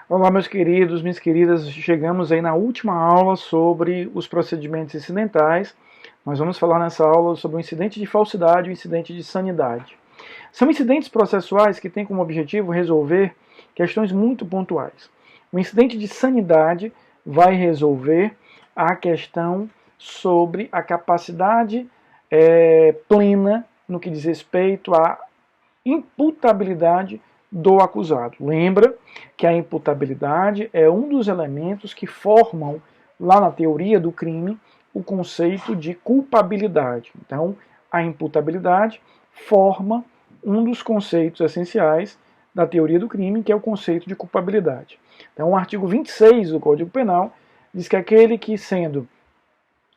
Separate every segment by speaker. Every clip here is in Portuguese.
Speaker 1: Olá, meus queridos, minhas queridas, chegamos aí na última aula sobre os procedimentos incidentais. Nós vamos falar nessa aula sobre o incidente de falsidade e o incidente de sanidade. São incidentes processuais que têm como objetivo resolver questões muito pontuais. O incidente de sanidade vai resolver a questão sobre a capacidade plena no que diz respeito à imputabilidade do acusado. Lembra que a imputabilidade é um dos elementos que formam, lá na teoria do crime, o conceito de culpabilidade. Então, a imputabilidade forma um dos conceitos essenciais da teoria do crime, que é o conceito de culpabilidade. Então, o artigo 26 do Código Penal diz que aquele que, sendo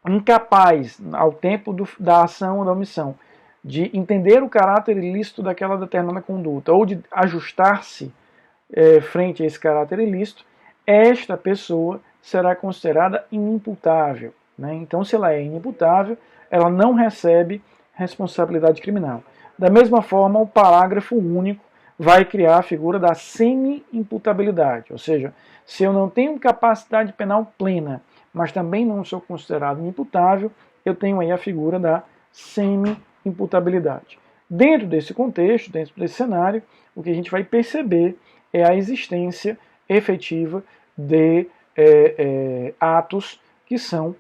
Speaker 1: incapaz, ao tempo da ação ou da omissão, de entender o caráter ilícito daquela determinada conduta ou de ajustar-se frente a esse caráter ilícito, esta pessoa será considerada inimputável. Né? Então, se ela é inimputável, ela não recebe responsabilidade criminal. Da mesma forma, o parágrafo único vai criar a figura da semi-imputabilidade, ou seja, se eu não tenho capacidade penal plena, mas também não sou considerado inimputável, eu tenho aí a figura da semi-imputabilidade. Dentro desse contexto, dentro desse cenário, o que a gente vai perceber é a existência efetiva de atos que são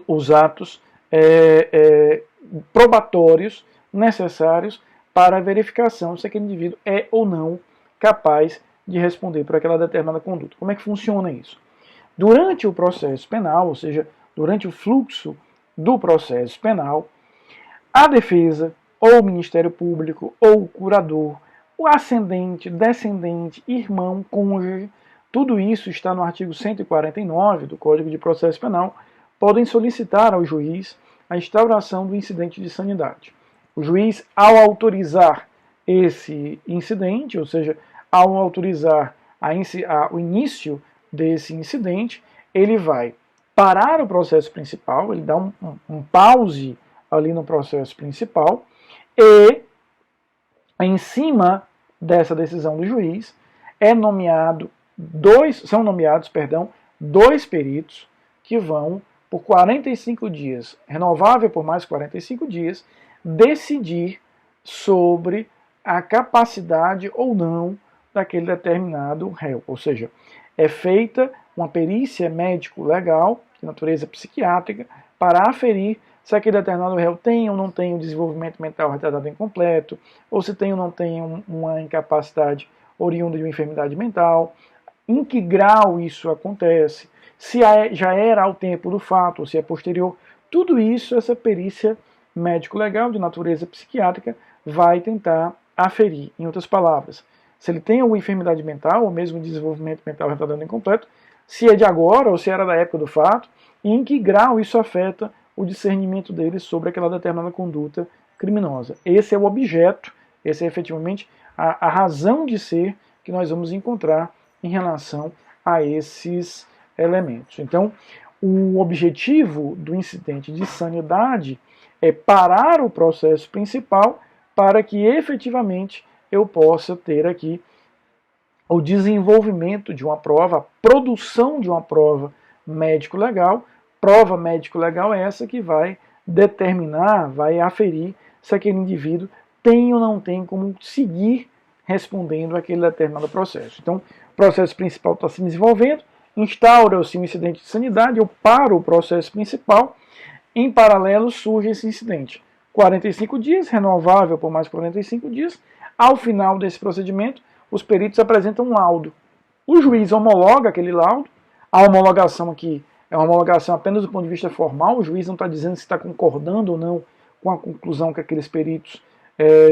Speaker 1: os atos probatórios necessários para a verificação se aquele indivíduo é ou não capaz de responder por aquela determinada conduta. Como é que funciona isso? Durante o processo penal, ou seja, durante o fluxo do processo penal, a defesa, ou o Ministério Público, ou o curador, o ascendente, descendente, irmão, cônjuge, tudo isso está no artigo 149 do Código de Processo Penal, podem solicitar ao juiz a instauração do incidente de sanidade. O juiz, ao autorizar esse incidente, ou seja, ao autorizar o início desse incidente, ele vai parar o processo principal, ele dá um pause ali no processo principal e, em cima dessa decisão do juiz, são nomeados dois peritos que vão, por 45 dias, renovável por mais 45 dias, decidir sobre a capacidade ou não daquele determinado réu. Ou seja, é feita uma perícia médico-legal, de natureza psiquiátrica, para aferir se aquele determinado réu tem ou não tem um desenvolvimento mental retardado incompleto, ou se tem ou não tem uma incapacidade oriunda de uma enfermidade mental, em que grau isso acontece, se já era ao tempo do fato, ou se é posterior. Tudo isso, essa perícia médico-legal de natureza psiquiátrica vai tentar aferir. Em outras palavras, se ele tem alguma enfermidade mental, ou mesmo desenvolvimento mental retardado incompleto, se é de agora ou se era da época do fato, e em que grau isso afeta o discernimento dele sobre aquela determinada conduta criminosa. Esse é o objeto, esse é efetivamente a razão de ser que nós vamos encontrar em relação a esses elementos. Então, o objetivo do incidente de sanidade é parar o processo principal para que efetivamente eu possa ter aqui o desenvolvimento de uma prova, a produção de uma prova médico-legal. Prova médico-legal é essa que vai determinar, vai aferir se aquele indivíduo tem ou não tem como seguir respondendo àquele determinado processo. Então, o processo principal está se desenvolvendo, instaura-se um incidente de sanidade, eu paro o processo principal, em paralelo surge esse incidente. 45 dias, renovável por mais 45 dias, ao final desse procedimento, os peritos apresentam um laudo. O juiz homologa aquele laudo, a homologação aqui é uma homologação apenas do ponto de vista formal, o juiz não está dizendo se está concordando ou não com a conclusão que aqueles peritos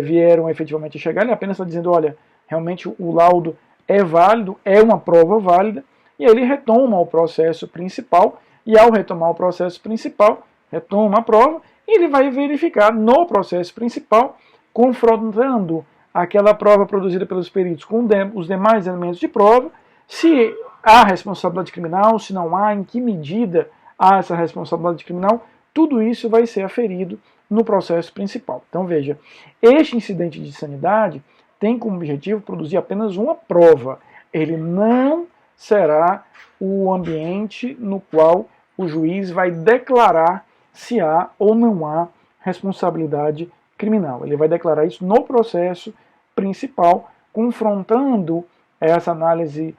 Speaker 1: vieram efetivamente a chegar, ele apenas está dizendo, olha, realmente o laudo é válido, é uma prova válida, e aí ele retoma o processo principal, e ao retomar o processo principal, retoma a prova, e ele vai verificar no processo principal, confrontando aquela prova produzida pelos peritos com os demais elementos de prova, se há responsabilidade criminal, se não há, em que medida há essa responsabilidade criminal, tudo isso vai ser aferido no processo principal. Então veja, este incidente de sanidade tem como objetivo produzir apenas uma prova. ele não será o ambiente no qual o juiz vai declarar se há ou não há responsabilidade criminal. Ele vai declarar isso no processo principal, confrontando essa análise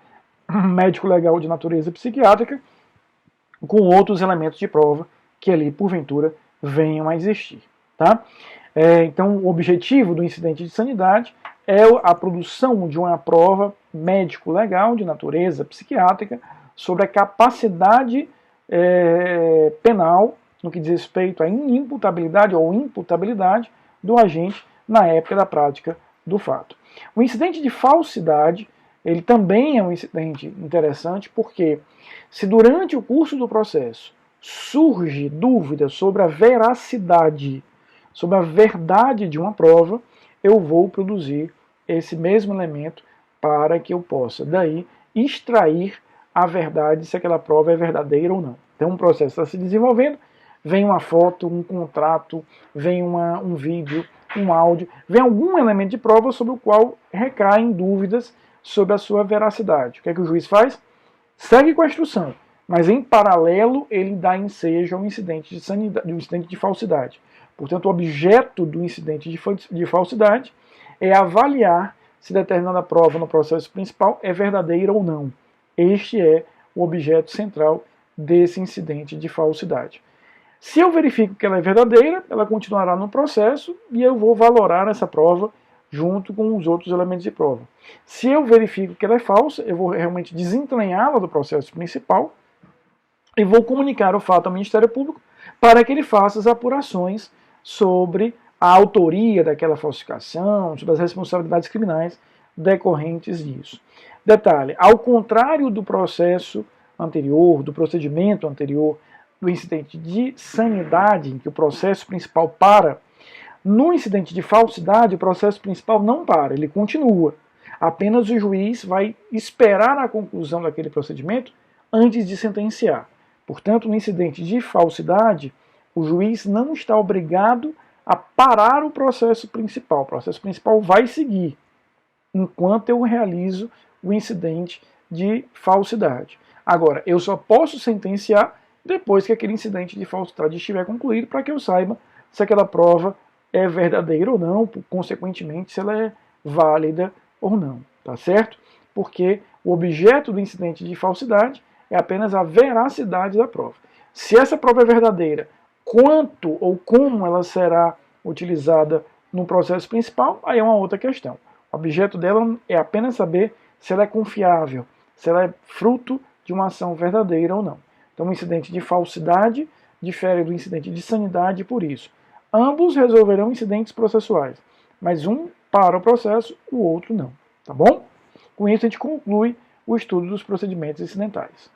Speaker 1: médico-legal de natureza psiquiátrica com outros elementos de prova que ali, porventura, venham a existir. Tá? Então, o objetivo do incidente de sanidade é a produção de uma prova médico-legal de natureza psiquiátrica sobre a capacidade penal no que diz respeito à inimputabilidade ou imputabilidade do agente na época da prática do fato. O incidente de falsidade, ele também é um incidente interessante porque se durante o curso do processo surge dúvida sobre a veracidade, sobre a verdade de uma prova, eu vou produzir esse mesmo elemento para que eu possa, daí, extrair a verdade se aquela prova é verdadeira ou não. Então o processo está se desenvolvendo, vem uma foto, um contrato, vem um vídeo, um áudio, vem algum elemento de prova sobre o qual recaem dúvidas sobre a sua veracidade. O que é que o juiz faz? Segue com a instrução, mas em paralelo ele dá ensejo ao incidente de sanidade, um incidente de falsidade. Portanto, o objeto do incidente de falsidade é avaliar se determinada prova no processo principal é verdadeira ou não. Este é o objeto central desse incidente de falsidade. Se eu verifico que ela é verdadeira, ela continuará no processo e eu vou valorar essa prova junto com os outros elementos de prova. Se eu verifico que ela é falsa, eu vou realmente desentranhá-la do processo principal e vou comunicar o fato ao Ministério Público para que ele faça as apurações sobre a autoria daquela falsificação, sobre as responsabilidades criminais decorrentes disso. Detalhe, ao contrário do processo anterior, do procedimento anterior, do incidente de sanidade, em que o processo principal para, no incidente de falsidade, o processo principal não para, ele continua. Apenas o juiz vai esperar a conclusão daquele procedimento antes de sentenciar. Portanto, no incidente de falsidade, o juiz não está obrigado a parar o processo principal. O processo principal vai seguir enquanto eu realizo o incidente de falsidade. Agora, eu só posso sentenciar depois que aquele incidente de falsidade estiver concluído, para que eu saiba se aquela prova é verdadeira ou não, consequentemente, se ela é válida ou não, tá certo? Porque o objeto do incidente de falsidade é apenas a veracidade da prova. Se essa prova é verdadeira, quanto ou como ela será utilizada no processo principal, aí é uma outra questão. O objeto dela é apenas saber se ela é confiável, se ela é fruto de uma ação verdadeira ou não. Então, o incidente de falsidade difere do incidente de sanidade por isso. Ambos resolverão incidentes processuais, mas um para o processo, o outro não. Tá bom? Com isso, a gente conclui o estudo dos procedimentos incidentais.